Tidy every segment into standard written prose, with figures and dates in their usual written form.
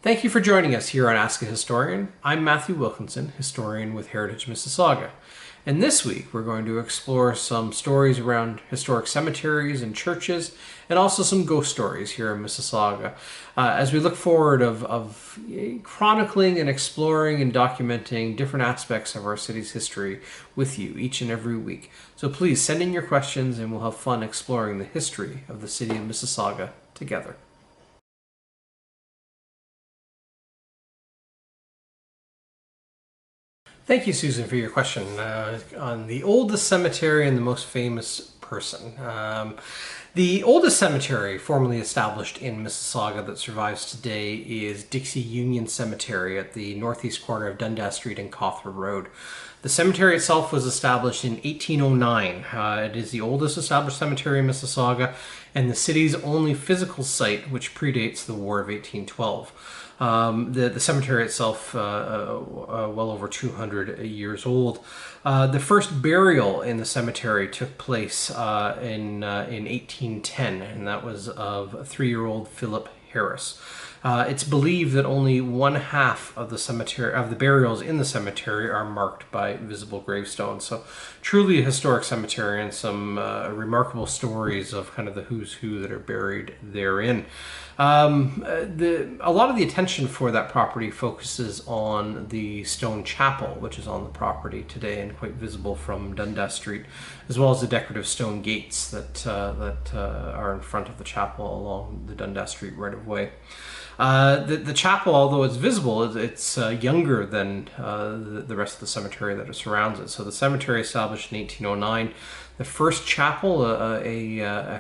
Thank you for joining us here on Ask a Historian. I'm Matthew Wilkinson, historian with Heritage Mississauga. And this week we're going to explore some stories around historic cemeteries and churches, and also some ghost stories here in Mississauga, as we look forward of chronicling and exploring and documenting different aspects of our city's history with you each and every week. So please send in your questions and we'll have fun exploring the history of the city of Mississauga together. Thank you, Susan, for your question on the oldest cemetery and the most famous person. The oldest cemetery formerly established in Mississauga that survives today is Dixie Union Cemetery at the northeast corner of Dundas Street and Cawthra Road. The cemetery itself was established in 1809. It is the oldest established cemetery in Mississauga and the city's only physical site, which predates the War of 1812. The cemetery itself, well over 200 years old. The first burial in the cemetery took place in 1810, and that was of 3-year-old Philip Harris. It's believed that only one half of the burials in the cemetery are marked by visible gravestones. So truly a historic cemetery, and some remarkable stories of kind of the who's who that are buried therein. A lot of the attention for that property focuses on the stone chapel, which is on the property today and quite visible from Dundas Street, as well as the decorative stone gates that are in front of the chapel along the Dundas Street right-of-way. The chapel, although it's visible, it's younger than the rest of the cemetery that surrounds it. So the cemetery established in 1809. The first chapel, a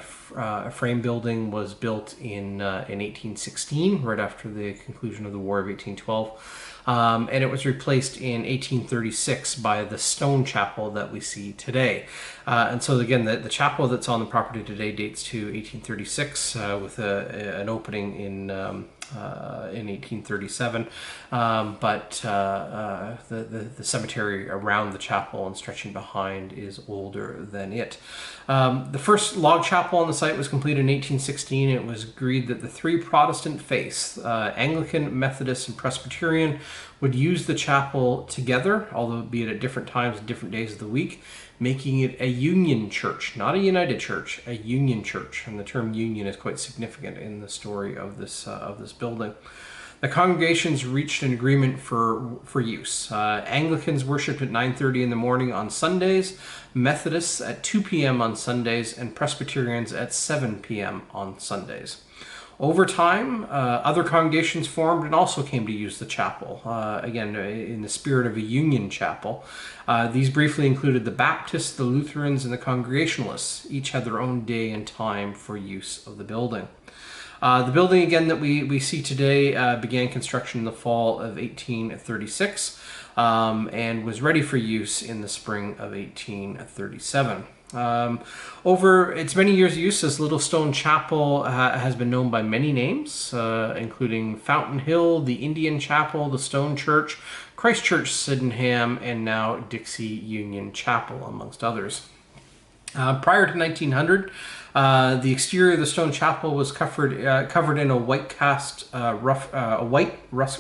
frame building, was built in 1816, right after the conclusion of the War of 1812. And it was replaced in 1836 by the stone chapel that we see today. And so again, the chapel that's on the property today dates to 1836 with an opening in 1837, but the cemetery around the chapel and stretching behind is older than it. The first log chapel on the site was completed in 1816. It was agreed that the three Protestant faiths, Anglican, Methodist, and Presbyterian, would use the chapel together, although be it at different times and different days of the week, making it a union church, not a united church, a union church. And the term union is quite significant in the story of this building. The congregations reached an agreement for use. Anglicans worshipped at 9:30 in the morning on Sundays, Methodists at 2 p.m. on Sundays, and Presbyterians at 7 p.m. on Sundays. Over time, other congregations formed and also came to use the chapel, again, in the spirit of a union chapel. These briefly included the Baptists, the Lutherans, and the Congregationalists. Each had their own day and time for use of the building. The building, again, that we see today began construction in the fall of 1836 and was ready for use in the spring of 1837. Over its many years of use, this little stone chapel has been known by many names, including Fountain Hill, the Indian Chapel, the Stone Church, Christ Church Sydenham, and now Dixie Union Chapel, amongst others. Prior to 1900, the exterior of the stone chapel was covered in a white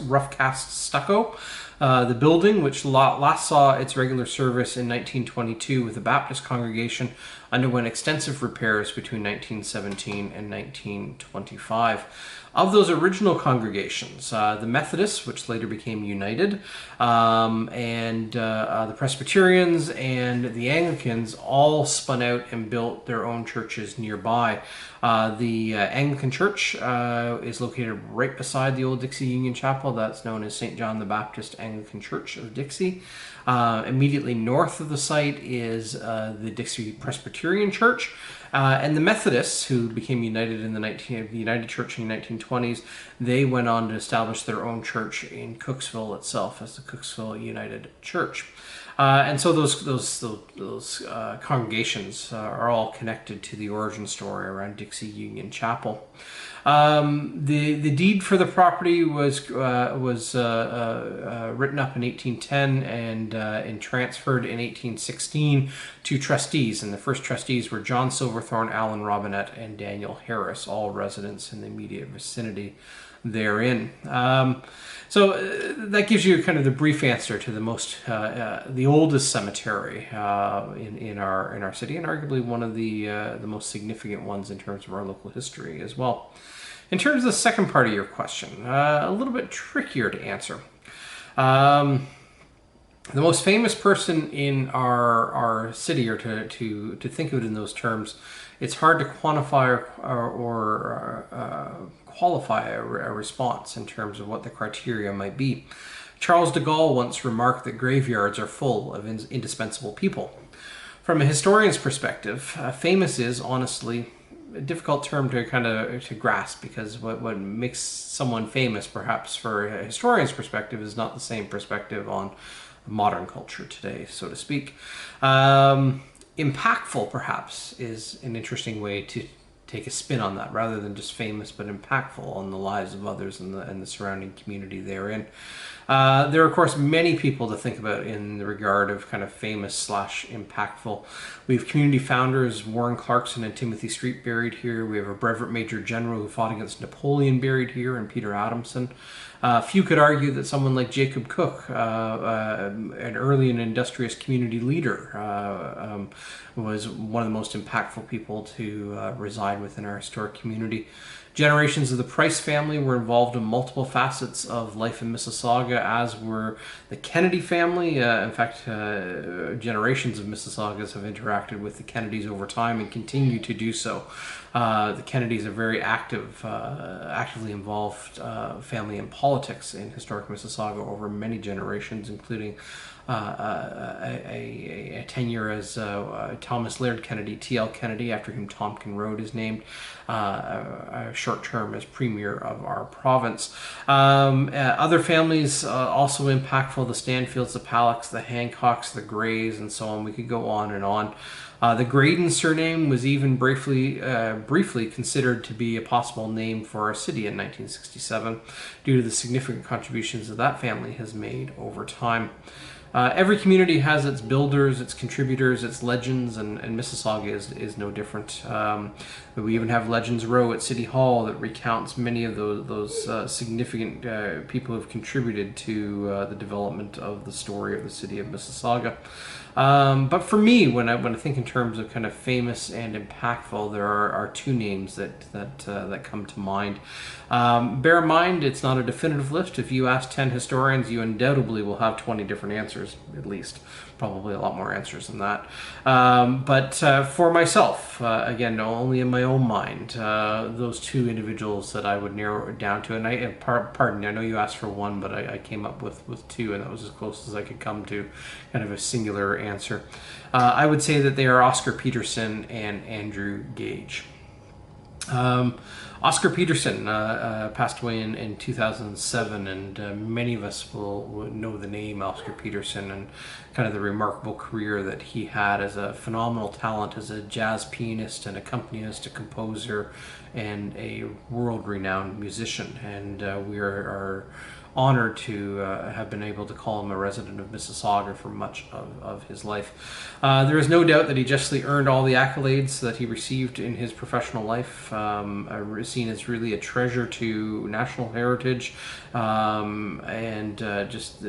rough cast stucco. The building, which last saw its regular service in 1922 with the Baptist congregation, underwent extensive repairs between 1917 and 1925. Of those original congregations, the Methodists, which later became United, and the Presbyterians and the Anglicans all spun out and built their own churches nearby. The Anglican Church is located right beside the old Dixie Union Chapel. That's known as St. John the Baptist Anglican Church of Dixie. Immediately north of the site is the Dixie Presbyterian Church. And the Methodists, who became united in the United Church in the 1920s, they went on to establish their own church in Cooksville itself as the Cooksville United Church. And so those congregations are all connected to the origin story around Dixie Union Chapel. The deed for the property was written up in 1810 and transferred in 1816 to trustees. And the first trustees were John Silverthorne, Alan Robinette, and Daniel Harris, all residents in the immediate vicinity therein. That gives you kind of the brief answer to the oldest cemetery in our city, and arguably one of the most significant ones in terms of our local history as well. In terms of the second part of your question, a little bit trickier to answer. The most famous person in our city, or to think of it in those terms, it's hard to quantify or qualify a response in terms of what the criteria might be. Charles de Gaulle once remarked that graveyards are full of indispensable people. From a historian's perspective, famous is honestly a difficult term to grasp, because what makes someone famous, perhaps for a historian's perspective, is not the same perspective on modern culture today, so to speak. Impactful, perhaps, is an interesting way to take a spin on that, rather than just famous, but impactful on the lives of others and the surrounding community therein. There are, of course, many people to think about in the regard of kind of famous / impactful. We have community founders Warren Clarkson and Timothy Street buried here. We have a brevet major general who fought against Napoleon buried here, and Peter Adamson. Few could argue that someone like Jacob Cook, an early and industrious community leader, was one of the most impactful people to reside within our historic community. Generations of the Price family were involved in multiple facets of life in Mississauga, as were the Kennedy family. In fact, generations of Mississaugas have interacted with the Kennedys over time and continue to do so. The Kennedys are very actively involved family in politics in historic Mississauga over many generations, including a tenure as Thomas Laird Kennedy, T.L. Kennedy, after whom Tompkin Road is named, a short term as Premier of our province. Other families also impactful: the Stanfields, the Pallocks, the Hancocks, the Greys, and so on. We could go on and on. The Graydon surname was even briefly considered to be a possible name for our city in 1967, due to the significant contributions that family has made over time. Every community has its builders, its contributors, its legends, and Mississauga is no different. We even have Legends Row at City Hall that recounts many of those significant people who have contributed to the development of the story of the city of Mississauga. But for me, when I think in terms of kind of famous and impactful, there are two names that come to mind. Bear in mind, it's not a definitive list. If you ask 10 historians, you undoubtedly will have 20 different answers, at least. Probably a lot more answers than that. But for myself, again, only in my own mind, those two individuals that I would narrow it down to, and pardon, I know you asked for one, but I came up with two, and that was as close as I could come to kind of a singular answer. I would say that they are Oscar Peterson and Andrew Gage. Oscar Peterson passed away in 2007, and many of us will know the name Oscar Peterson and kind of the remarkable career that he had as a phenomenal talent as a jazz pianist, an accompanist, a composer, and a world-renowned musician. And we are honored to have been able to call him a resident of Mississauga for much of his life. There is no doubt that he justly earned all the accolades that he received in his professional life, seen as really a treasure to national heritage, and just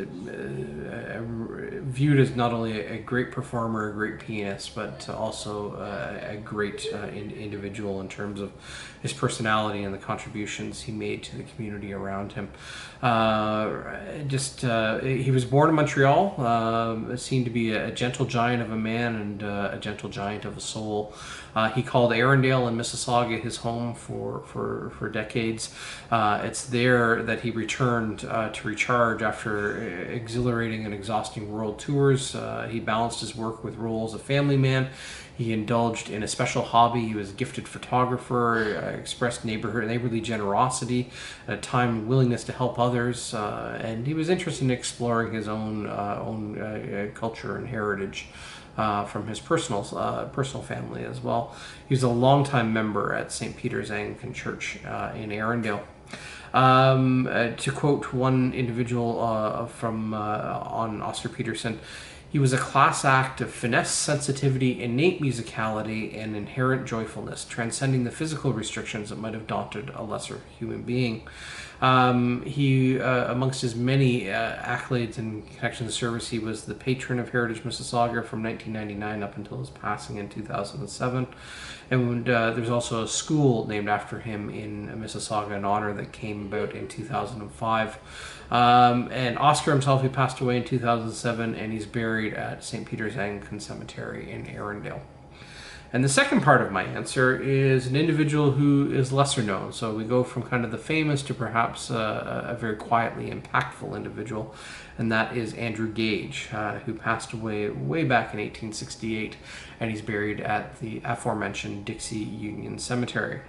viewed as not only a great performer, a great pianist, but also a great individual in terms of his personality and the contributions he made to the community around him. He was born in Montreal, seemed to be a gentle giant of a man and a gentle giant of a soul. He called Arundel and Mississauga his home for decades. It's there that he returned to recharge after exhilarating and exhausting world tours. He balanced his work with roles of family man. He indulged in a special hobby. He was a gifted photographer, expressed neighborly generosity, at a time willingness to help others, and he was interested in exploring his own culture and heritage from his personal family as well. He was a longtime member at St. Peter's Anglican Church in Arundel. To quote one individual on Oscar Peterson, he was a class act of finesse, sensitivity, innate musicality, and inherent joyfulness, transcending the physical restrictions that might have daunted a lesser human being. He, amongst his many accolades and connections to service, he was the patron of Heritage Mississauga from 1999 up until his passing in 2007. And there's also a school named after him in Mississauga in honor that came about in 2005. And Oscar himself, he passed away in 2007, and he's buried at St. Peter's Anglican Cemetery in Arundel. And the second part of my answer is an individual who is lesser known. So we go from kind of the famous to perhaps a very quietly impactful individual, and that is Andrew Gage, who passed away way back in 1868, and he's buried at the aforementioned Dixie Union Cemetery.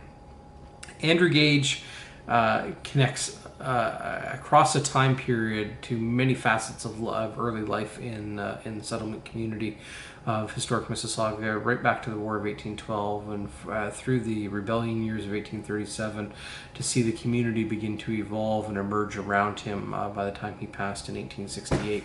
Andrew Gage connects across a time period to many facets of early life in the settlement community of historic Mississauga, right back to the War of 1812 and through the rebellion years of 1837, to see the community begin to evolve and emerge around him by the time he passed in 1868.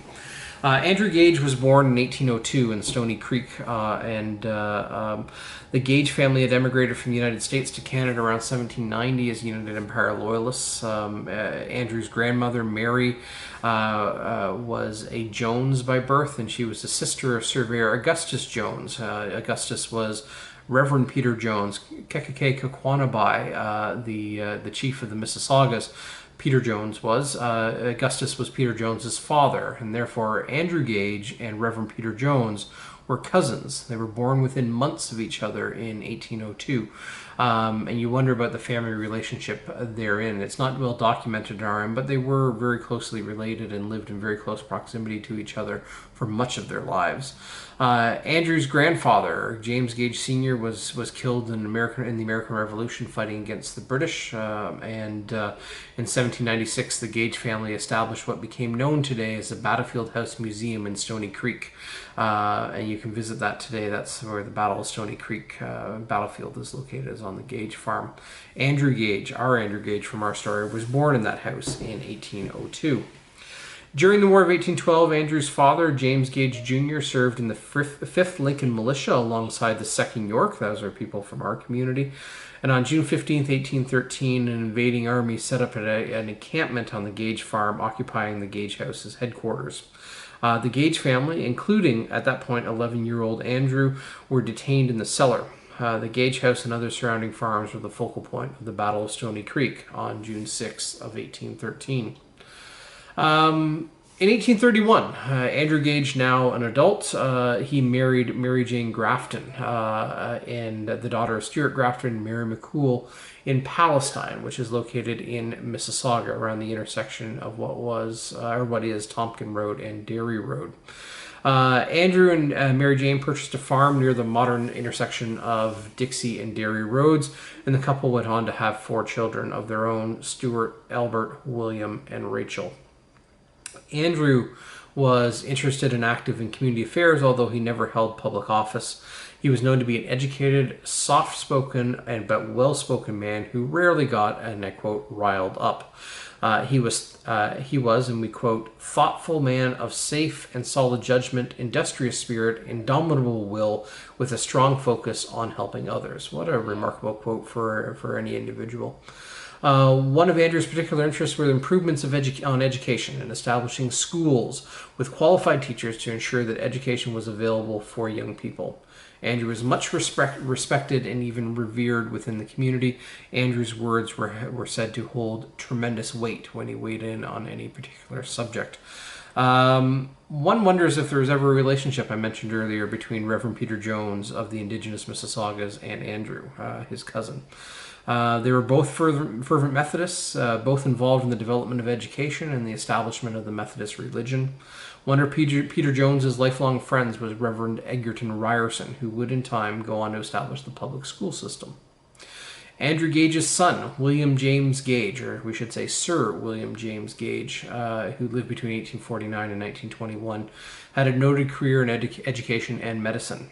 Andrew Gage was born in 1802 in Stony Creek, and the Gage family had emigrated from the United States to Canada around 1790 as United Empire Loyalists. Andrew's grandmother, Mary, was a Jones by birth, and she was the sister of Surveyor Augustus Jones. Augustus was Reverend Peter Jones, Kekake Kakwanabai, the chief of the Mississaugas. Peter Jones was. Augustus was Peter Jones's father, and therefore Andrew Gage and Reverend Peter Jones were cousins. They were born within months of each other in 1802. And you wonder about the family relationship therein. It's not well documented in our end, but they were very closely related and lived in very close proximity to each other for much of their lives. Andrew's grandfather, James Gage Sr., was killed in the American Revolution fighting against the British. And in 1796, the Gage family established what became known today as the Battlefield House Museum in Stony Creek. And you can visit that today. That's where the Battle of Stony Creek battlefield is located, is on the Gage farm. Andrew Gage, our Andrew Gage from our story, was born in that house in 1802. During the War of 1812, Andrew's father, James Gage Jr., served in the 5th Lincoln Militia alongside the 2nd York. Those are people from our community. And on June 15th, 1813, an invading army set up an encampment on the Gage farm, occupying the Gage house as headquarters. The Gage family, including at that point 11-year-old Andrew, were detained in the cellar. The Gage house and other surrounding farms were the focal point of the Battle of Stony Creek on June 6th of 1813. In 1831, Andrew Gage, now an adult, he married Mary Jane Grafton, and the daughter of Stuart Grafton and Mary McCool in Palestine, which is located in Mississauga, around the intersection of what is Tompkin Road and Dairy Road. Andrew and Mary Jane purchased a farm near the modern intersection of Dixie and Dairy Roads, and the couple went on to have 4 children of their own: Stuart, Albert, William, and Rachel. Andrew was interested and active in community affairs, although he never held public office. He was known to be an educated, soft-spoken, but well-spoken man who rarely got, and I quote, riled up. He was, and we quote, thoughtful man of safe and solid judgment, industrious spirit, indomitable will, with a strong focus on helping others. What a remarkable quote for any individual. One of Andrew's particular interests were the improvements on education and establishing schools with qualified teachers to ensure that education was available for young people. Andrew was much respected and even revered within the community. Andrew's words were said to hold tremendous weight when he weighed in on any particular subject. One wonders if there was ever a relationship, I mentioned earlier, between Reverend Peter Jones of the indigenous Mississaugas and Andrew, his cousin. They were both fervent Methodists, both involved in the development of education and the establishment of the Methodist religion. One of Peter Jones's lifelong friends was Reverend Egerton Ryerson, who would in time go on to establish the public school system. Andrew Gage's son, William James Gage, or we should say Sir William James Gage, who lived between 1849 and 1921, had a noted career in education and medicine.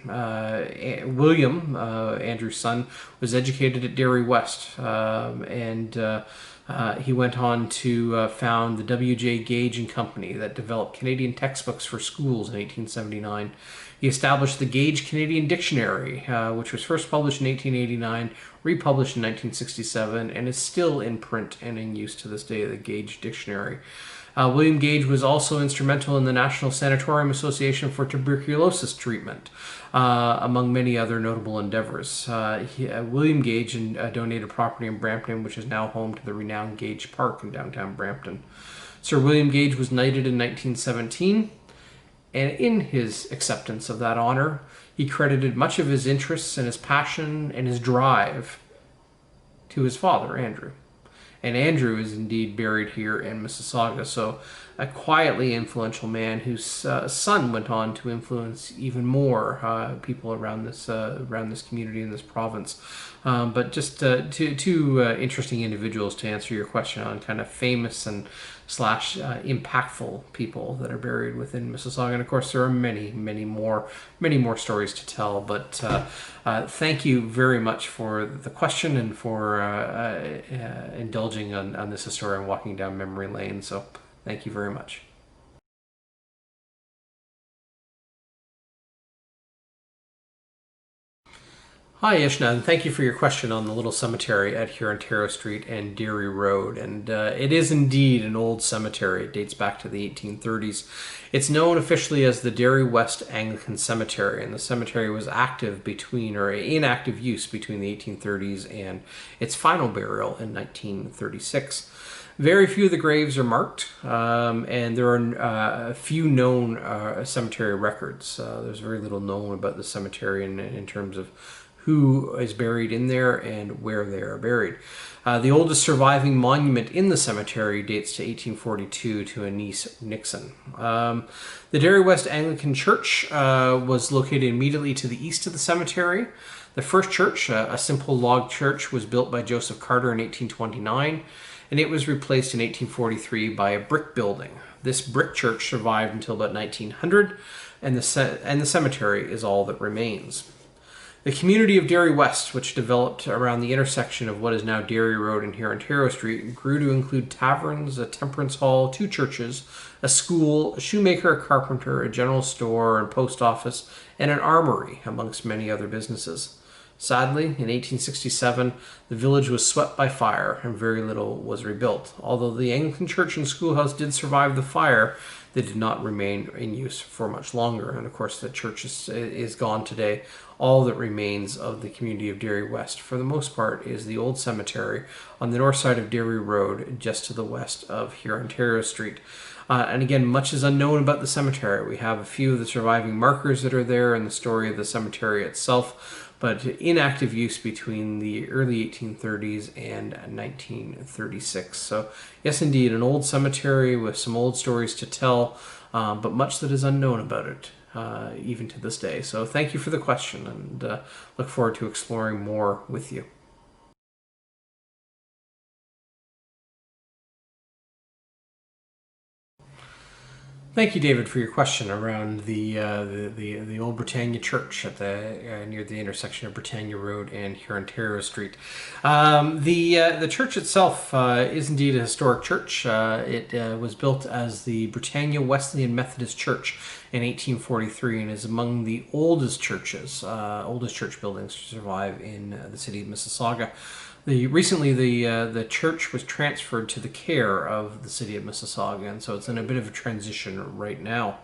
William, Andrew's son, was educated at Derry West, and He went on to found the W.J. Gage and Company that developed Canadian textbooks for schools in 1879. He established the Gage Canadian Dictionary, which was first published in 1889, republished in 1967, and is still in print and in use to this day, the Gage Dictionary. William Gage was also instrumental in the National Sanatorium Association for Tuberculosis Treatment, among many other notable endeavors. William Gage donated property in Brampton, which is now home to the renowned Gage Park in downtown Brampton. Sir William Gage was knighted in 1917, and in his acceptance of that honor, he credited much of his interests and his passion and his drive to his father, Andrew. And Andrew is indeed buried here in Mississauga, so a quietly influential man whose son went on to influence even more people around this community in this province. But just two interesting individuals to answer your question on kind of famous and slash impactful people that are buried within Mississauga. And of course, there are many more stories to tell. But thank you very much for the question and for indulging on this historian walking down memory lane. So thank you very much. Hi Ishna, and thank you for your question on the little cemetery at Ontario Street and Derry Road. And it is indeed an old cemetery. It dates back to the 1830s. It's known officially as the Derry West Anglican Cemetery, and the cemetery was in active use between the 1830s and its final burial in 1936. Very few of the graves are marked, and there are a few known cemetery records. There's very little known about the cemetery in terms of who is buried in there and where they are buried. The oldest surviving monument in the cemetery dates to 1842 to Anise Nixon. The Derry West Anglican Church was located immediately to the east of the cemetery. The first church, a simple log church, was built by Joseph Carter in 1829, and it was replaced in 1843 by a brick building. This brick church survived until about 1900, and the cemetery is all that remains. The community of Derry West, which developed around the intersection of what is now Derry Road and here Ontario Street, grew to include taverns, a temperance hall, 2 churches, a school, a shoemaker, a carpenter, a general store and post office, and an armory, amongst many other businesses. Sadly, in 1867, the village was swept by fire and very little was rebuilt. Although the Anglican church and schoolhouse did survive the fire, they did not remain in use for much longer. And of course, the church is gone today. All that remains of the community of Derry West, for the most part, is the old cemetery on the north side of Derry Road, just to the west of here Ontario Street. And again, much is unknown about the cemetery. We have a few of the surviving markers that are there and the story of the cemetery itself, but in active use between the early 1830s and 1936. So yes, indeed, an old cemetery with some old stories to tell, but much that is unknown about it, even to this day. So thank you for the question, and look forward to exploring more with you. Thank you, David, for your question around the old Britannia Church at the near the intersection of Britannia Road and here Ontario Street. The church itself is indeed a historic church. It was built as the Britannia Wesleyan Methodist Church in 1843 and is among the oldest church buildings to survive in the city of Mississauga. Recently, the church was transferred to the care of the city of Mississauga, and so it's in a bit of a transition right now.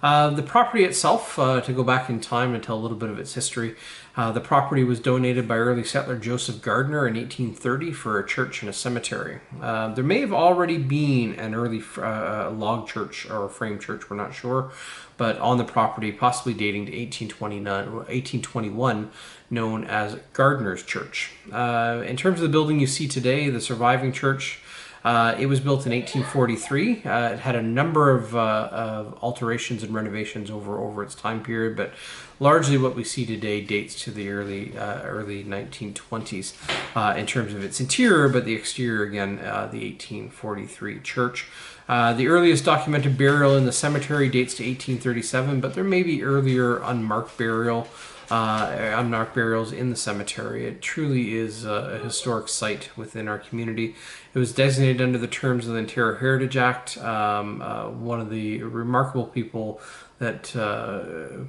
The property itself, to go back in time and tell a little bit of its history, the property was donated by early settler Joseph Gardner in 1830 for a church and a cemetery. There may have already been an early log church or frame church, we're not sure, but on the property, possibly dating to 1821, known as Gardner's Church. In terms of the building you see today, the surviving church, it was built in 1843. It had a number of alterations and renovations over its time period, but largely what we see today dates to the early 1920s in terms of its interior, but the exterior, again, the 1843 church. The earliest documented burial in the cemetery dates to 1837, but there may be earlier unmarked burials in the cemetery. It truly is a historic site within our community. It was designated under the terms of the Ontario Heritage Act. One of the remarkable people that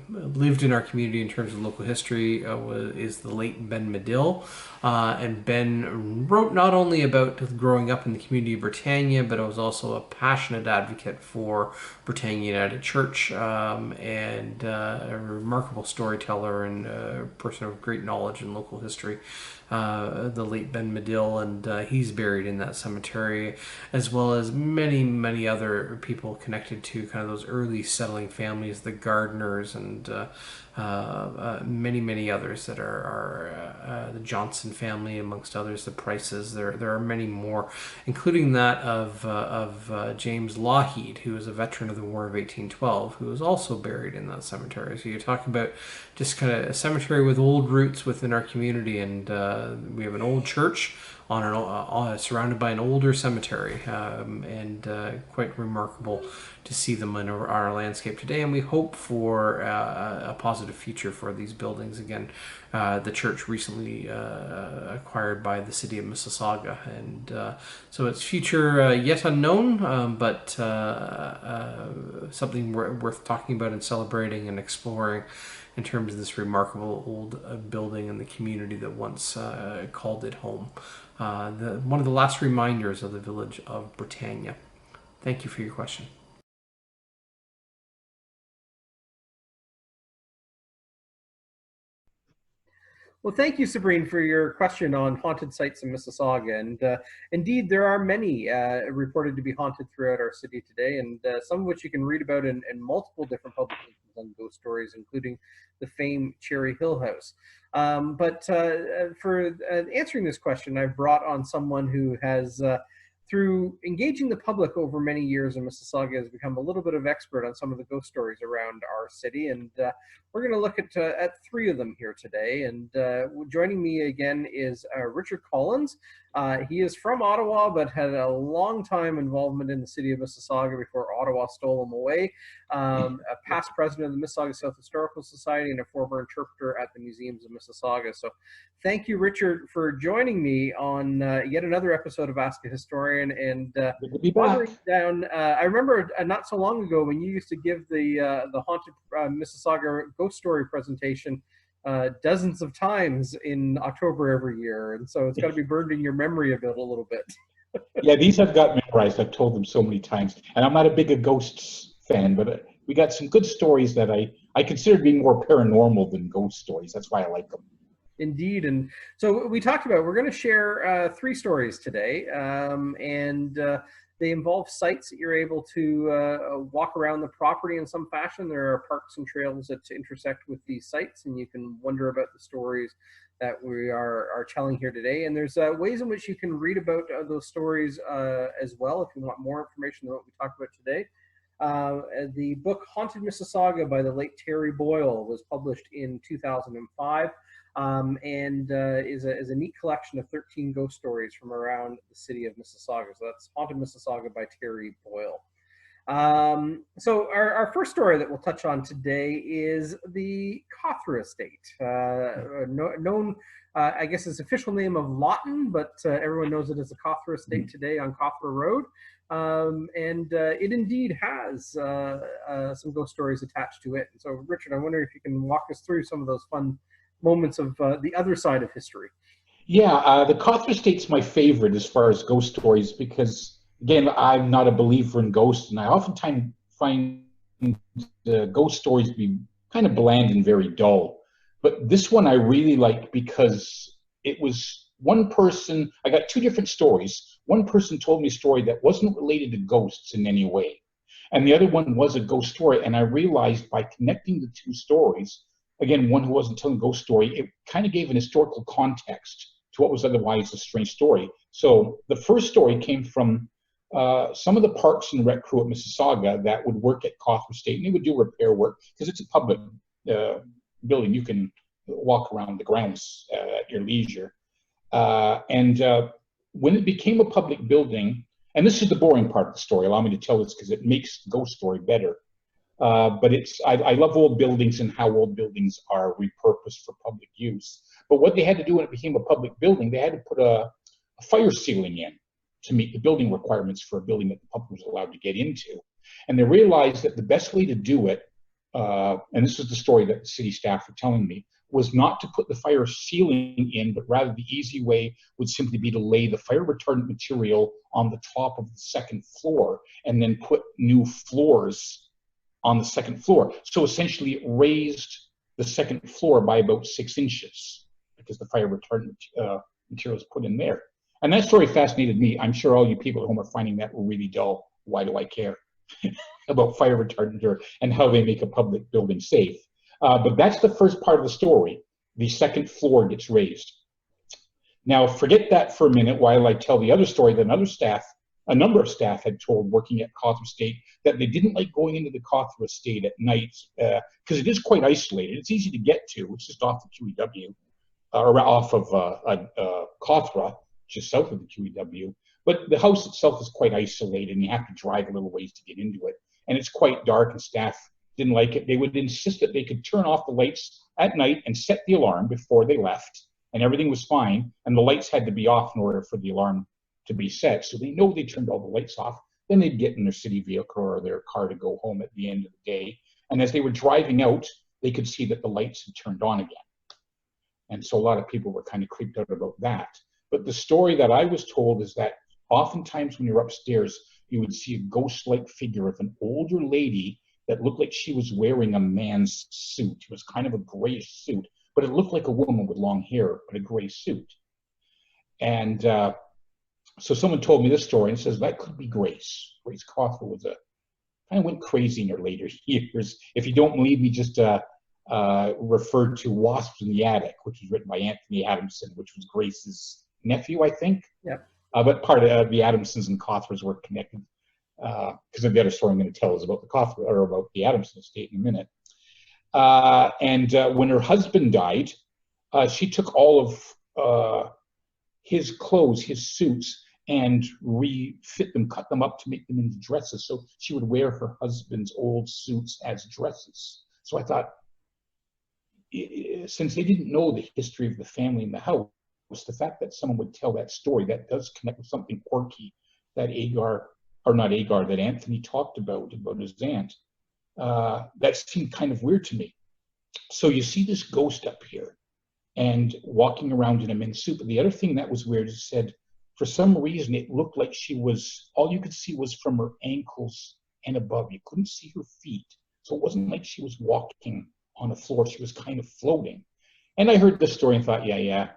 lived in our community in terms of local history is the late Ben Madill. And Ben wrote not only about growing up in the community of Britannia, but was also a passionate advocate for Britannia United Church, and a remarkable storyteller and a person of great knowledge in local history. The late Ben Madill, and he's buried in that cemetery, as well as many, many other people connected to kind of those early settling families, the Gardeners, and many, many others that are the Johnson family, amongst others, the Prices. There are many more, including that of James Lougheed, who was a veteran of the War of 1812, who was also buried in that cemetery. So you're talking about just kind of a cemetery with old roots within our community, and we have an old church surrounded by an older cemetery, and quite remarkable to see them in our landscape today. And we hope for a positive future for these buildings. Again, the church recently acquired by the city of Mississauga, and so its future yet unknown, but something worth talking about and celebrating and exploring in terms of this remarkable old building in the community that once called it home. One of the last reminders of the village of Britannia. Thank you for your question. Well, thank you, Sabrine, for your question on haunted sites in Mississauga. And indeed, there are many reported to be haunted throughout our city today, and some of which you can read about in multiple different publications on ghost stories, including the famed Cherry Hill House. But for answering this question, I've brought on someone who has, through engaging the public over many years in Mississauga, has become a little bit of expert on some of the ghost stories around our city. And we're going to look at three of them here today. And joining me again is Richard Collins. He is from Ottawa, but had a long time involvement in the city of Mississauga before Ottawa stole him away. A past president of the Mississauga South Historical Society and a former interpreter at the Museums of Mississauga. So thank you, Richard, for joining me on yet another episode of Ask a Historian. And wandering down, I remember not so long ago when you used to give the haunted Mississauga ghost story presentation dozens of times in October every year, and so it's got to be burned in your memory a little bit. Yeah, these I've got memorized. I've told them so many times, and I'm not a big ghosts fan, but we got some good stories that I consider being more paranormal than ghost stories. That's why I like them. Indeed. And so we talked about, we're going to share three stories today, and they involve sites that you're able to walk around the property in some fashion. There are parks and trails that intersect with these sites, and you can wonder about the stories that we are telling here today. And there's ways in which you can read about those stories as well if you want more information than what we talked about today. The book Haunted Mississauga by the late Terry Boyle was published in 2005. And is a neat collection of 13 ghost stories from around the city of Mississauga. So that's Haunted Mississauga by Terry Boyle. So our first story that we'll touch on today is the Kothra Estate, known, I guess, its official name of Lawton, but everyone knows it as the Kothra Estate today on Cawthra Road. And it indeed has some ghost stories attached to it. And so, Richard, I wonder if you can walk us through some of those fun moments of the other side of history. Yeah, the Kothra Estate's my favorite as far as ghost stories because, again, I'm not a believer in ghosts, and I oftentimes find the ghost stories to be kind of bland and very dull. But this one I really like because it was one person. I got two different stories. One person told me a story that wasn't related to ghosts in any way, and the other one was a ghost story. And I realized by connecting the two stories, again, one who wasn't telling a ghost story, it kind of gave an historical context to what was otherwise a strange story. So the first story came from some of the parks and rec crew at Mississauga that would work at Kothra Estate, and they would do repair work because it's a public building. You can walk around the grounds at your leisure. And when it became a public building, And this is the boring part of the story. Allow me to tell this because it makes the ghost story better. But I love old buildings and how old buildings are repurposed for public use. But what they had to do when it became a public building, they had to put a fire ceiling in to meet the building requirements for a building that the public was allowed to get into. And they realized that the best way to do it, and this is the story that the city staff were telling me, was not to put the fire ceiling in, but rather the easy way would simply be to lay the fire retardant material on the top of the second floor and then put new floors on the second floor. So essentially it raised the second floor by about 6 inches because the fire retardant material was put in there. And that story fascinated me. I'm sure all you people at home are finding that really dull. Why do I care about fire retardant and how they make a public building safe? But that's the first part of the story. The second floor gets raised. Now, forget that for a minute while I tell the other story that a number of staff had told working at Kothra Estate, that they didn't like going into the Kothra Estate at night because it is quite isolated. It's easy to get to. It's just off the QEW, or off of Cawthra, just south of the QEW. But the house itself is quite isolated, and you have to drive a little ways to get into it. And it's quite dark, and staff didn't like it. They would insist that they could turn off the lights at night and set the alarm before they left, and everything was fine. And the lights had to be off in order for the alarm to be set. So they know they turned all the lights off. Then they'd get in their city vehicle or their car to go home at the end of the day. And as they were driving out, they could see that the lights had turned on again. And so a lot of people were kind of creeped out about that. But the story that I was told is that oftentimes when you're upstairs, you would see a ghost-like figure of an older lady that looked like she was wearing a man's suit. It was kind of a grayish suit, but it looked like a woman with long hair, but a gray suit. And so someone told me this story and says that could be Grace. Grace Cawthra was kind of went crazy in her later years. If you don't believe me, just referred to Wasps in the Attic, which was written by Anthony Adamson, which was Grace's nephew, I think. Yeah. But part of the Adamsons and Cawthras were connected. Because the other story I'm going to tell is about the Cawthra, or about the Adamson Estate in a minute. And when her husband died, she took all of his clothes, his suits, and refit them, cut them up to make them into dresses. So she would wear her husband's old suits as dresses. So I thought, since they didn't know the history of the family in the house, the fact that someone would tell that story, that does connect with something quirky that that Anthony talked about his aunt. That seemed kind of weird to me. So you see this ghost up here and walking around in a men's suit. But the other thing that was weird is it said, for some reason, it looked like all you could see was from her ankles and above. You couldn't see her feet. So it wasn't like she was walking on the floor. She was kind of floating. And I heard this story and thought, yeah,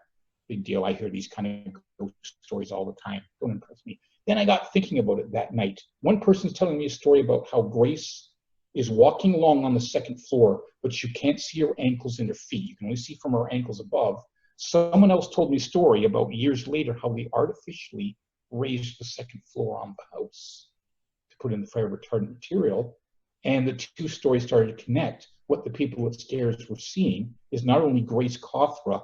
big deal. I hear these kind of ghost stories all the time. Don't impress me. Then I got thinking about it that night. One person's telling me a story about how Grace is walking along on the second floor, but you can't see her ankles and her feet. You can only see from her ankles above. Someone else told me a story about years later how they artificially raised the second floor on the house to put in the fire retardant material. And the two stories started to connect. What the people upstairs were seeing is not only Grace Cawthra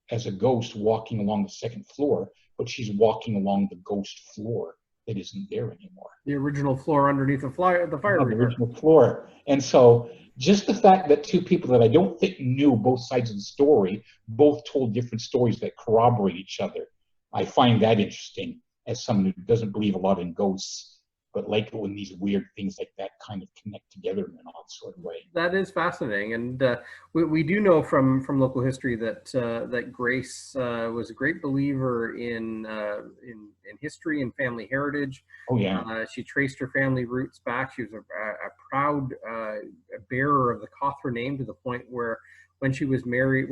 as a ghost walking along the second floor, but she's walking along the ghost floor that isn't there anymore. The original floor underneath the fire. The original floor. And so just the fact that two people that I don't think knew both sides of the story, both told different stories that corroborate each other. I find that interesting as someone who doesn't believe a lot in ghosts, but like it when these weird things like that kind of connect together in an odd sort of way. That is fascinating, and we do know from local history that that Grace was a great believer in history and family heritage. Oh yeah. She traced her family roots back. She was a proud bearer of the Cawthra name, to the point where when she got married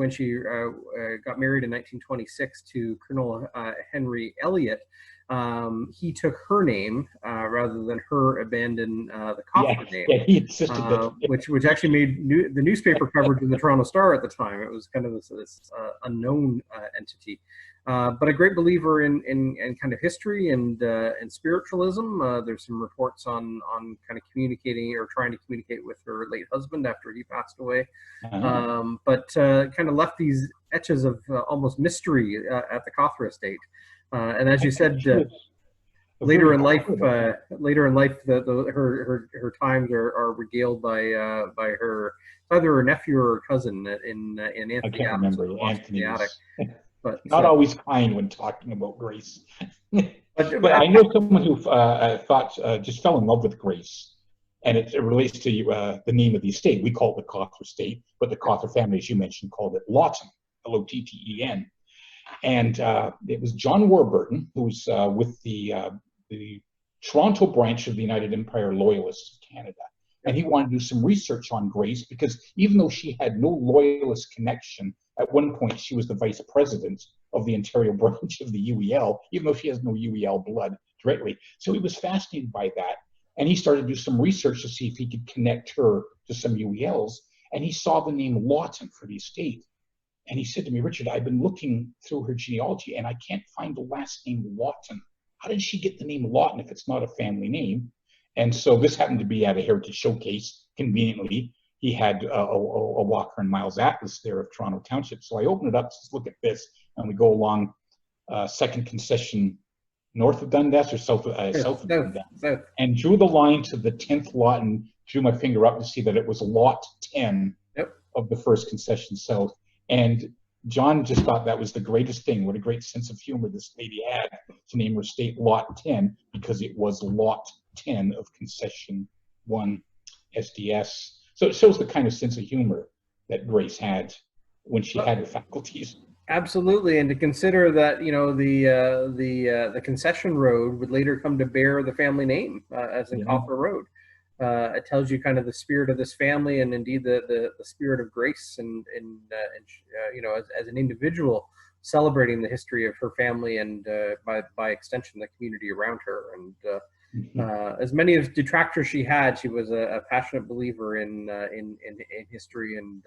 in 1926 to Colonel Henry Elliott, he took her name rather than her abandon the Cawthra name. Yeah, he insisted that. which actually made the newspaper coverage in the Toronto Star at the time. It was kind of this unknown entity. But a great believer in kind of history and spiritualism. There's some reports on kind of communicating or trying to communicate with her late husband after he passed away. But kind of left these etches of almost mystery at the Kothra Estate. And as you said, later in life, her times are regaled by her either her nephew or her cousin in Anthony I can't Adamson, remember. the Watch in Anthony the Attic. was But not always kind when talking about Grace. but But I know someone who just fell in love with Grace, and it relates to the name of the estate. We call it the Kothra Estate, but the Kothra family, as you mentioned, called it Lotten, Lotten. And it was John Warburton, who's with the Toronto branch of the United Empire Loyalists of Canada. And he wanted to do some research on Grace because even though she had no Loyalist connection, at one point she was the vice president of the Ontario branch of the UEL, even though she has no UEL blood directly. So he was fascinated by that. And he started to do some research to see if he could connect her to some UELs. And he saw the name Lawton for the estate. And he said to me, Richard, I've been looking through her genealogy and I can't find the last name Lawton. How did she get the name Lawton if it's not a family name? And so this happened to be at a Heritage Showcase, conveniently. He had a Walker and Miles Atlas there of Toronto Township. So I opened it up, says, look at this. And we go along second concession north of Dundas or south of Dundas. And drew the line to the 10th lot and drew my finger up to see that it was lot 10 of the first concession south. And John just thought that was the greatest thing. What a great sense of humor this lady had to name her estate Lot 10 because it was Lot 10 of Concession 1 SDS. So it shows the kind of sense of humor that Grace had when she had her faculties. Absolutely, and to consider that the concession road would later come to bear the family name as in Cawthra Road. It tells you kind of the spirit of this family, and indeed the spirit of Grace, and as an individual celebrating the history of her family, and by extension the community around her. And as many as detractors she had, she was a passionate believer in history and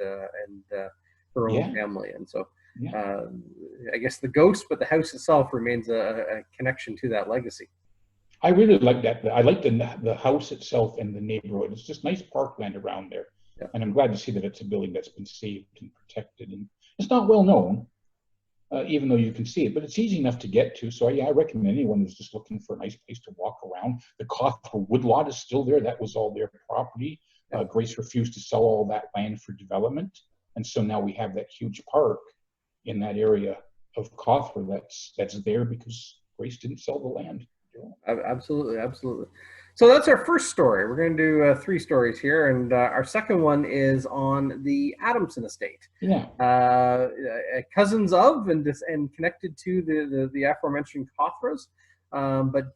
her own family. And so I guess the ghost, but the house itself remains a connection to that legacy. I really like that. I like the house itself and the neighborhood. It's just nice parkland around there. Yeah. And I'm glad to see that it's a building that's been saved and protected. And it's not well known, even though you can see it, but it's easy enough to get to. So I recommend anyone who's just looking for a nice place to walk around. The Cawthra woodlot is still there. That was all their property. Grace refused to sell all that land for development. And so now we have that huge park in that area of Cawthra that's there because Grace didn't sell the land. Absolutely. So that's our first story. We're going to do 3 stories here, and our second one is on the Adamson Estate. Cousins of and connected to the aforementioned Cawthras, but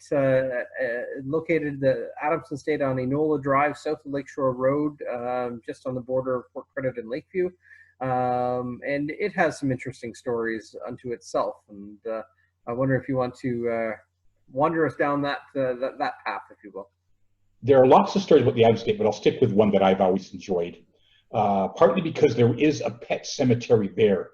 located the Adamson Estate on Enola Drive, south of Lakeshore Road, just on the border of Port Credit and Lakeview, and it has some interesting stories unto itself. And I wonder if you want to wander us down that path, if you will. There are lots of stories about the Adamson Estate, but I'll stick with one that I've always enjoyed, partly because there is a pet cemetery there,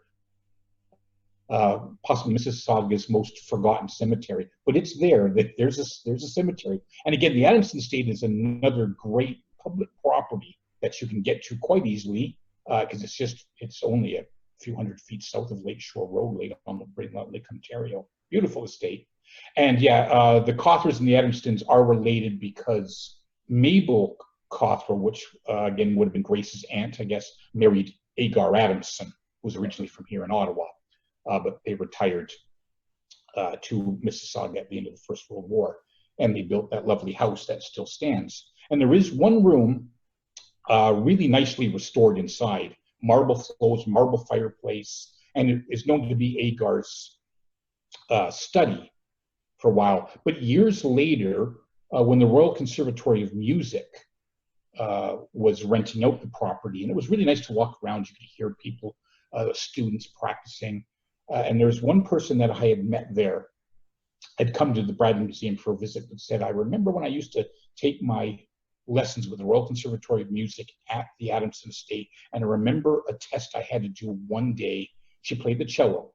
possibly Mississauga's most forgotten cemetery, but it's there. There's a cemetery. And again, the Adamson Estate is another great public property that you can get to quite easily because it's only a few hundred feet south of Lakeshore Road, on Lake Ontario. Beautiful estate. And the Cawthras and the Adamsons are related because Mabel Cawthra, which again would have been Grace's aunt, I guess, married Agar Adamson, who was originally from here in Ottawa, but they retired to Mississauga at the end of the First World War, and they built that lovely house that still stands. And there is one room really nicely restored inside, marble floors, marble fireplace, and it is known to be Agar's study for a while. But years later, when the Royal Conservatory of Music was renting out the property, and it was really nice to walk around, you could hear people, students practicing. And there's one person that I had met there, had come to the Bradley Museum for a visit, and said, I remember when I used to take my lessons with the Royal Conservatory of Music at the Adamson Estate, and I remember a test I had to do one day. She played the cello,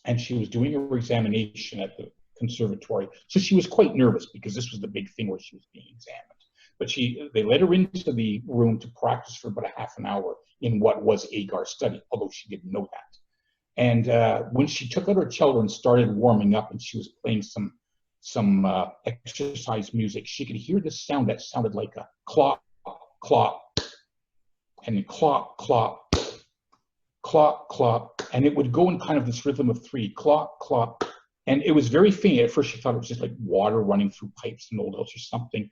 and she was doing her examination at the conservatory. So she was quite nervous because this was the big thing where she was being examined. But they let her into the room to practice for about a half an hour in what was Agar's study, although she didn't know that. And when she took out her cello and started warming up, and she was playing some some exercise music, she could hear this sound that sounded like a clop, clop, and then clop, clop, clop, clop, and it would go in kind of this rhythm of three, clop, clop, and it was very faint. At first she thought it was just like water running through pipes in an old house or something.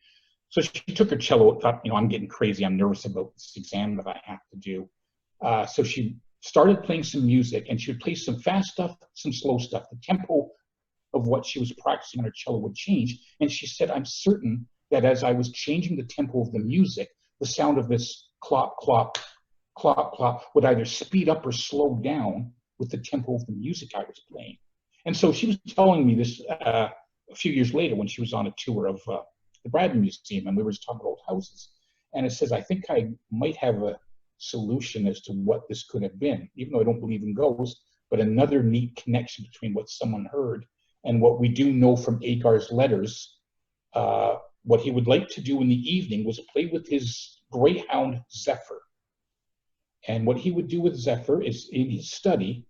So she took her cello and thought, I'm getting crazy, I'm nervous about this exam that I have to do. So she started playing some music, and she would play some fast stuff, some slow stuff. The tempo of what she was practicing on her cello would change, and she said, I'm certain that as I was changing the tempo of the music, the sound of this clop, clop, clop, clop would either speed up or slow down with the tempo of the music I was playing. And so she was telling me this a few years later when she was on a tour of the Bradley Museum, and we were just talking about old houses. And it says, I think I might have a solution as to what this could have been, even though I don't believe in ghosts, but another neat connection between what someone heard and what we do know from Agar's letters. What he would like to do in the evening was play with his greyhound Zephyr. And what he would do with Zephyr is, in his study,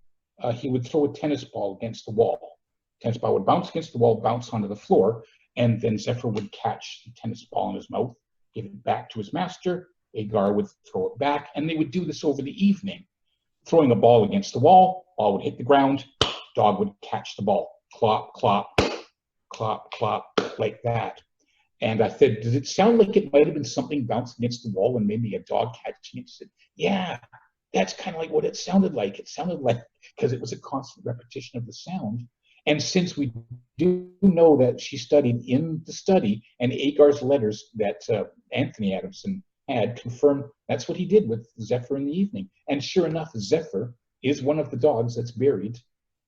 he would throw a tennis ball against the wall. Tennis ball would bounce against the wall, bounce onto the floor, and then Zephyr would catch the tennis ball in his mouth, give it back to his master. Agar would throw it back, and they would do this over the evening, throwing a ball against the wall. Ball would hit the ground, dog would catch the ball, clop, clop, clop, clop, like that. And I said, does it sound like it might have been something bouncing against the wall and maybe a dog catching it? She said, yeah, that's kind of like what it sounded like. It sounded like, because it was a constant repetition of the sound. And since we do know that she studied in the study, and Agar's letters that Anthony Adamson had confirmed that's what he did with Zephyr in the evening. And sure enough, Zephyr is one of the dogs that's buried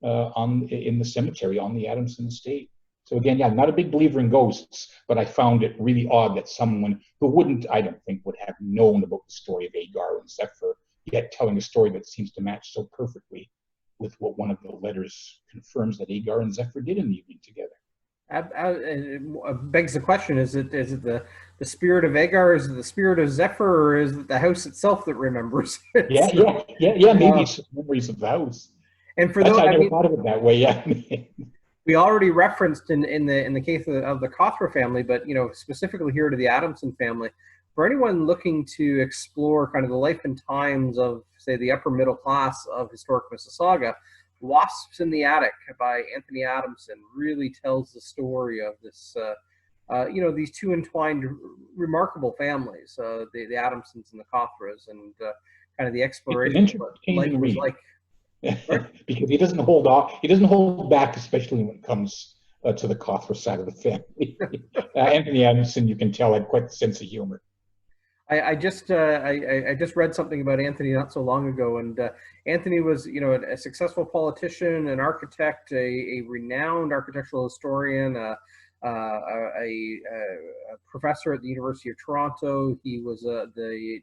in the cemetery on the Adamson Estate. So again, yeah, not a big believer in ghosts, but I found it really odd that someone who wouldn't, I don't think, would have known about the story of Agar and Zephyr, yet telling a story that seems to match so perfectly with what one of the letters confirms that Agar and Zephyr did in the evening together. It begs the question: is it the spirit of Agar? Is it the spirit of Zephyr, or is it the house itself that remembers? Yeah, maybe it's memories of the house. And for those, I never thought of it that way. Yeah. We already referenced in the case of the Cawthra family, but specifically here to the Adamson family. For anyone looking to explore kind of the life and times of, say, the upper middle class of historic Mississauga, Wasps in the Attic by Anthony Adamson really tells the story of this, these two entwined, remarkable families, the Adamsons and the Cawthras, and kind of the exploration of what life was like. Because he doesn't hold off, he doesn't hold back, especially when it comes to the Cawthra side of the family. Anthony Adamson, you can tell, had quite the sense of humor. I just read something about Anthony not so long ago, and Anthony was a successful politician, an architect, a renowned architectural historian, a professor at the University of Toronto. He was the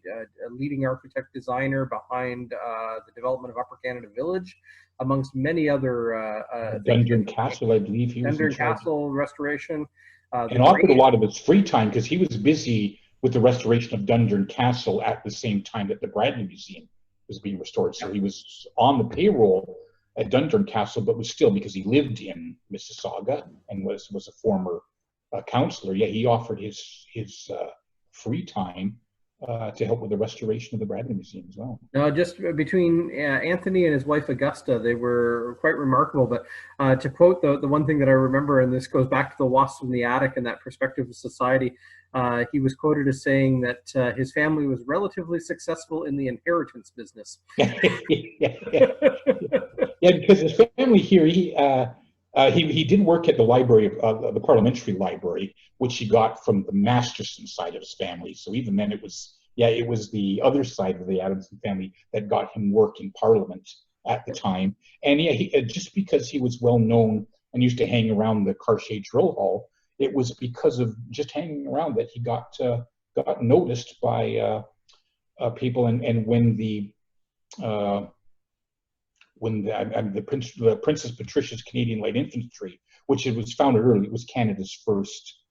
leading architect designer behind the development of Upper Canada Village, amongst many other Dundurn Castle, I believe he was Dundurn Castle restoration. And offered a lot of his free time because he was busy with the restoration of Dundurn Castle at the same time that the Bradley Museum was being restored. So he was on the payroll at Dundurn Castle, but was still, because he lived in Mississauga and was a former councillor, yet he offered his free time to help with the restoration of the Bradley Museum as well. No, just between Anthony and his wife Augusta, they were quite remarkable. But to quote the one thing that I remember, and this goes back to the Wasps in the Attic and that perspective of society, he was quoted as saying that his family was relatively successful in the inheritance business. Yeah, because his family here, he did work at the library, the parliamentary library, which he got from the Masterson side of his family. So even then, it was the other side of the Adamson family that got him work in Parliament at the time. And just because he was well known and used to hang around the Cartier Drill Hall, it was because of just hanging around that he got noticed by people. And when the Princess Patricia's Canadian Light Infantry, which it was founded early, it was Canada's first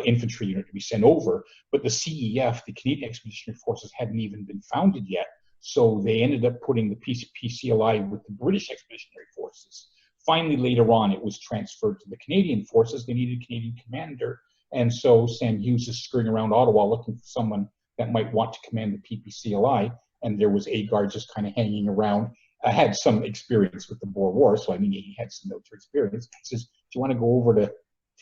infantry unit to be sent over, but the CEF, the Canadian Expeditionary Forces, hadn't even been founded yet, so they ended up putting the PCLI with the British Expeditionary Forces Finally, later on, it was transferred to the Canadian forces. They needed a Canadian commander. And so Sam Hughes is scurrying around Ottawa looking for someone that might want to command the PPCLI. And there was Agar just kind of hanging around. I had some experience with the Boer War, so I mean, he had some military experience. He says, do you want to go over to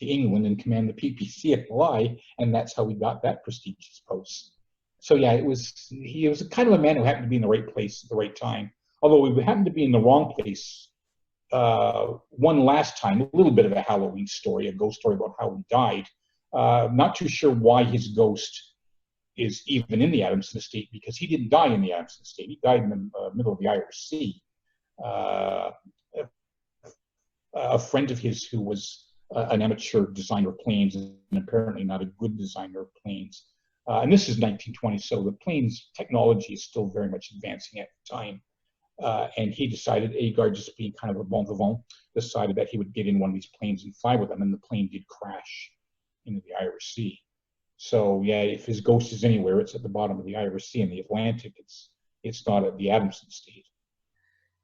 England and command the PPCLI? And that's how he got that prestigious post. So yeah, he was kind of a man who happened to be in the right place at the right time. Although he happened to be in the wrong place one last time, a little bit of a Halloween story, a ghost story about how he died. Not too sure why his ghost is even in the Adamson Estate, because he didn't die in the Adamson Estate. He died in the middle of the Irish Sea. A friend of his who was an amateur designer of planes, and apparently not a good designer of planes. And this is 1920, so the planes technology is still very much advancing at the time. And he decided, Agar, just being kind of a bon vivant, decided that he would get in one of these planes and fly with them, and the plane did crash into the Irish Sea. So yeah, if his ghost is anywhere, it's at the bottom of the Irish Sea in the Atlantic. It's not at the Adamson Estate.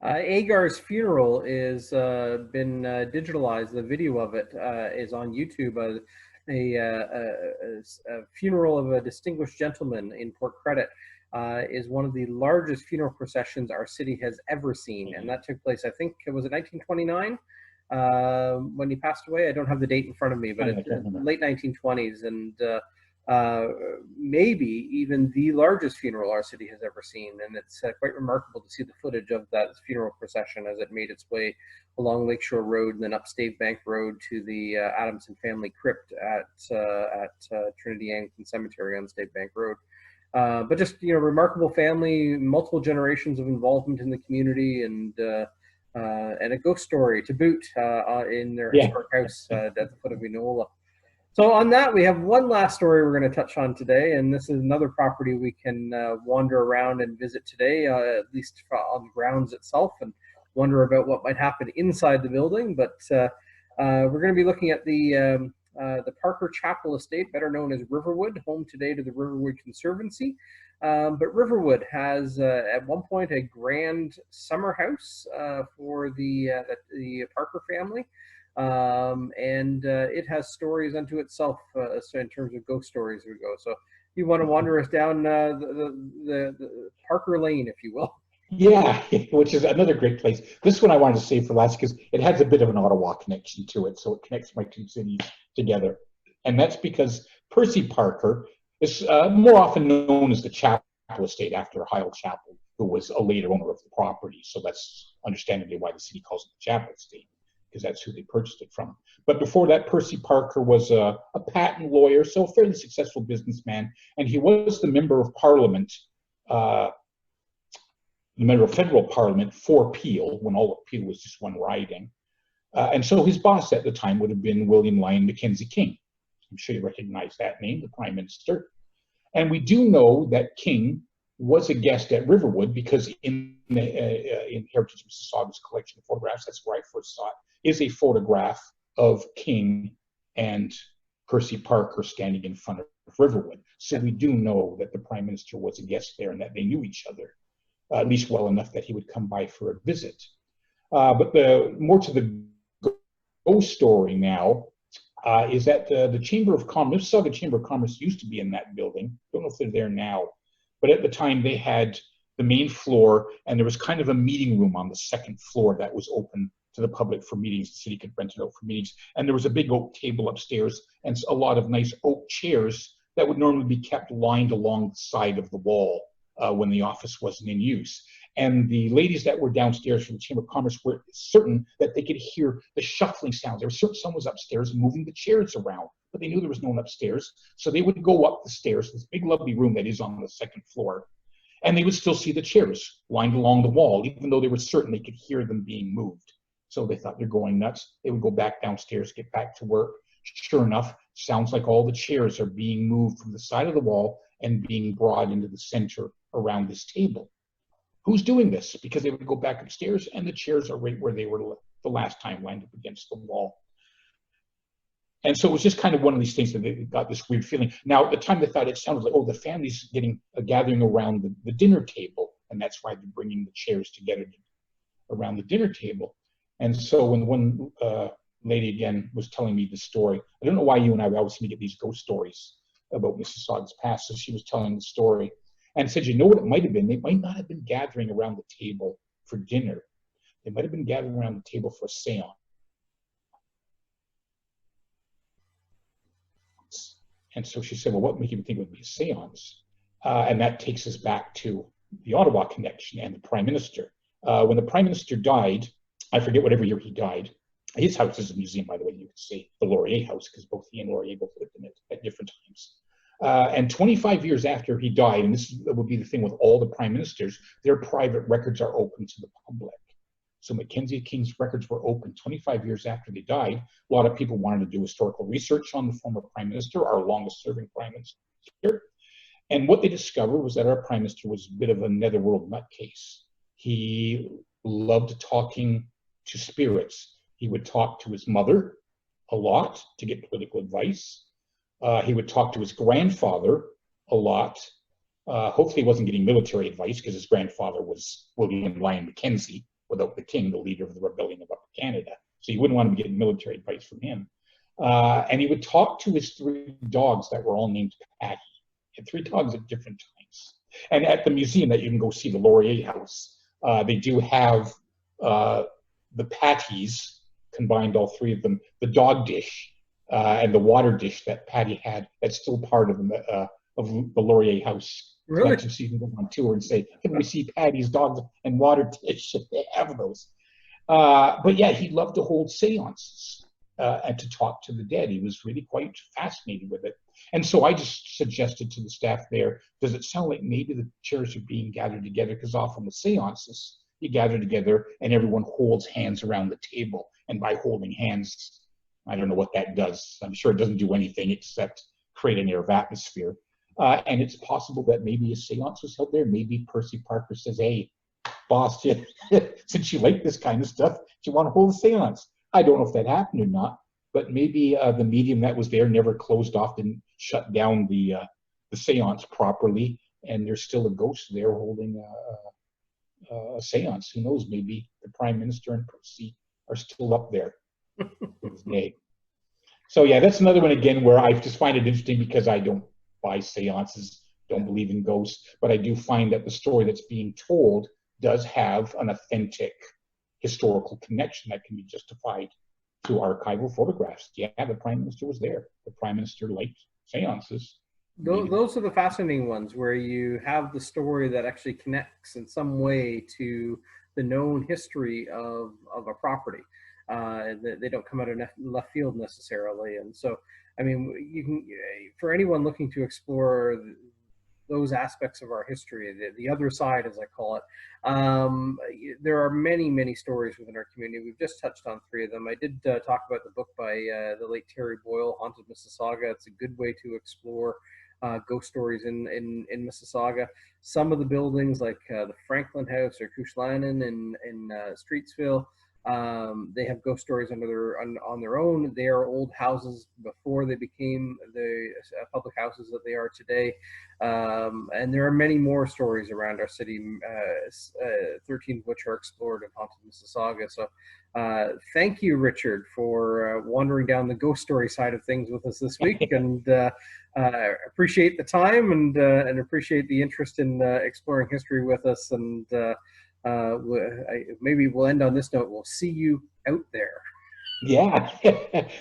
Agar's funeral is been digitalized. The video of it is on YouTube. A funeral of a distinguished gentleman in Port Credit is one of the largest funeral processions our city has ever seen, and that took place, I think, was it 1929 when he passed away? I don't have the date in front of me, but it's late 1920s, and maybe even the largest funeral our city has ever seen. And it's quite remarkable to see the footage of that funeral procession as it made its way along Lakeshore Road and then up Stave Bank Road to the Adamson family crypt at Trinity Anglican Cemetery on Stave Bank Road. But just, remarkable family, multiple generations of involvement in the community, and a ghost story to boot in their historic house at the foot of Enola. So on that, we have one last story we're going to touch on today, and this is another property we can wander around and visit today, at least on the grounds itself, and wonder about what might happen inside the building. But we're going to be looking at the Parker Chappell Estate, better known as Riverwood, home today to the Riverwood Conservancy. But Riverwood has, at one point, a grand summer house for the Parker family. And it has stories unto itself so in terms of ghost stories as we go. So you want to wander us down the Parker Lane, if you will. Yeah, which is another great place. This one I wanted to save for last because it has a bit of an Ottawa connection to it, so it connects my two cities together. And that's because Percy Parker is more often known as the Chappell Estate, after Hyle Chappell, who was a later owner of the property. So that's understandably why the city calls it the Chappell Estate, because that's who they purchased it from. But before that, Percy Parker was a patent lawyer, so a fairly successful businessman, and he was the member of Parliament, the member of federal Parliament for Peel, when all of Peel was just one riding. And so his boss at the time would have been William Lyon Mackenzie King. I'm sure you recognize that name, the Prime Minister. And we do know that King was a guest at Riverwood because in Heritage Mississauga's collection of photographs, that's where I first saw it, is a photograph of King and Percy Parker standing in front of Riverwood. So we do know that the Prime Minister was a guest there and that they knew each other, at least well enough that he would come by for a visit. But more to the ghost story now is that the Chamber of Commerce, Mississauga Chamber of Commerce used to be in that building. Don't know if they're there now, but at the time they had the main floor, and there was kind of a meeting room on the second floor that was open to the public for meetings. The city could rent it out for meetings. And there was a big oak table upstairs and a lot of nice oak chairs that would normally be kept lined along the side of the wall when the office wasn't in use. And the ladies that were downstairs from the Chamber of Commerce were certain that they could hear the shuffling sounds. There was certain someone was upstairs moving the chairs around, but they knew there was no one upstairs. So they would go up the stairs, this big lovely room that is on the second floor, and they would still see the chairs lined along the wall, even though they were certain they could hear them being moved. So they thought they're going nuts. They would go back downstairs, get back to work. Sure enough, sounds like all the chairs are being moved from the side of the wall and being brought into the center around this table. Who's doing this? Because they would go back upstairs and the chairs are right where they were the last time, lined up against the wall. And so it was just kind of one of these things that they got this weird feeling. Now, at the time they thought it sounded like, oh, the family's gathering around the dinner table, and that's why they're bringing the chairs together around the dinner table. And so when one lady again was telling me the story, I don't know why you and I always seem to get these ghost stories about Mississauga's past. So she was telling the story and said, you know what it might have been? They might not have been gathering around the table for dinner. They might have been gathering around the table for a seance. And so she said, well, what made you think it would be a seance? And that takes us back to the Ottawa connection and the Prime Minister. When the Prime Minister died, I forget whatever year he died. His house is a museum, by the way, you can see the Laurier house, because both he and Laurier both lived in it at different times. And 25 years after he died, and this would be the thing with all the prime ministers, their private records are open to the public. So Mackenzie King's records were open 25 years after they died. A lot of people wanted to do historical research on the former prime minister, our longest serving prime minister. And what they discovered was that our prime minister was a bit of a netherworld nutcase. He loved talking to spirits. He would talk to his mother a lot to get political advice. He would talk to his grandfather a lot. Hopefully he wasn't getting military advice, because his grandfather was William Lyon Mackenzie, without the king, the leader of the rebellion of Upper Canada. So you wouldn't want to be getting military advice from him. And he would talk to his 3 dogs that were all named Patty. He had 3 dogs at different times. And at the museum that you can go see, the Laurier House, they do have the Patties, combined all 3 of them, the dog dish and the water dish that Patty had, that's still part of the Laurier House. Really? So you can go on tour and say, can we see Patty's dogs and water dish if they have those? But yeah, he loved to hold seances and to talk to the dead. He was really quite fascinated with it. And so I just suggested to the staff there, does it sound like maybe the chairs are being gathered together? Because often with seances, you gather together and everyone holds hands around the table. And by holding hands, I don't know what that does. I'm sure it doesn't do anything except create an air of atmosphere. And it's possible that maybe a seance was held there. Maybe Percy Parker says, hey, boss, since you like this kind of stuff, do you want to hold a seance? I don't know if that happened or not, but maybe the medium that was there never closed off, didn't shut down the seance properly, and there's still a ghost there holding a seance. Who knows, maybe the Prime Minister and Percy are still up there to this day. So yeah, that's another one again where I just find it interesting, because I don't buy seances, don't believe in ghosts, but I do find that the story that's being told does have an authentic historical connection that can be justified through archival photographs. Yeah, the Prime Minister was there. The Prime Minister liked seances. Those are the fascinating ones, where you have the story that actually connects in some way to the known history of a property. They don't come out of left field necessarily. And so, I mean, you can, for anyone looking to explore those aspects of our history, the other side, as I call it, there are many, many stories within our community. We've just touched on 3 of them. I did talk about the book by the late Terry Boyle, Haunted Mississauga. It's a good way to explore ghost stories in Mississauga. Some of the buildings, like the Franklin House or Cushlannon in Streetsville, they have ghost stories on their own. They are old houses before they became the public houses that they are today. And there are many more stories around our city, 13 of which are explored in Haunted Mississauga. So thank you, Richard, for wandering down the ghost story side of things with us this week. And appreciate the time and appreciate the interest in exploring history with us. And maybe we'll end on this note. We'll see you out there. Yeah.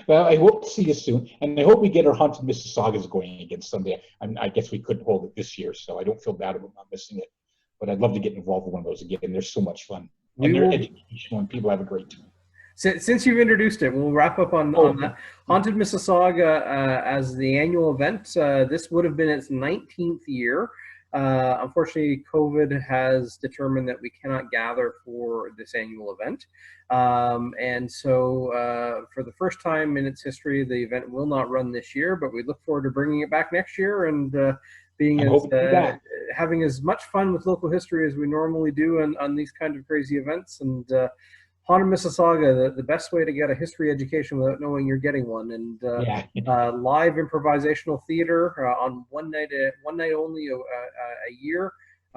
Well, I hope to see you soon, and I hope we get our Haunted Mississaugas going again someday. I guess we couldn't hold it this year, so I don't feel bad about not missing it. But I'd love to get involved with one of those again. They're so much fun, and they're educational, and people have a great time. Since you've introduced it, we'll wrap up on that. Haunted Mississauga as the annual event. This would have been its 19th year. Unfortunately, COVID has determined that we cannot gather for this annual event. And so for the first time in its history, the event will not run this year, but we look forward to bringing it back next year and having as much fun with local history as we normally do on these kind of crazy events. And Haunted Mississauga, the best way to get a history education without knowing you're getting one. And live improvisational theater on one night only a year,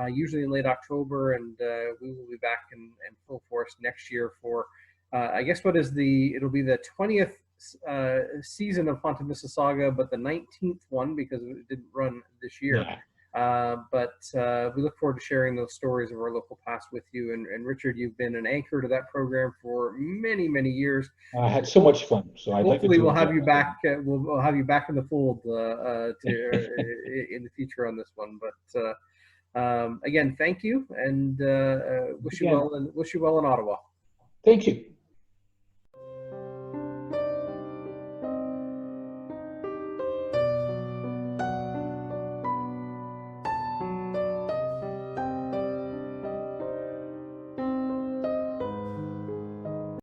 usually in late October. And we will be back in full force next year for I guess it'll be the 20th season of Haunted Mississauga, but the 19th one because it didn't run this year. Yeah. But we look forward to sharing those stories of our local past with you. And Richard, you've been an anchor to that program for many, many years. I had so much fun. So hopefully we'll have you back. We'll have you back in the fold in the future on this one. But again, thank you, and wish you well in Ottawa. Thank you.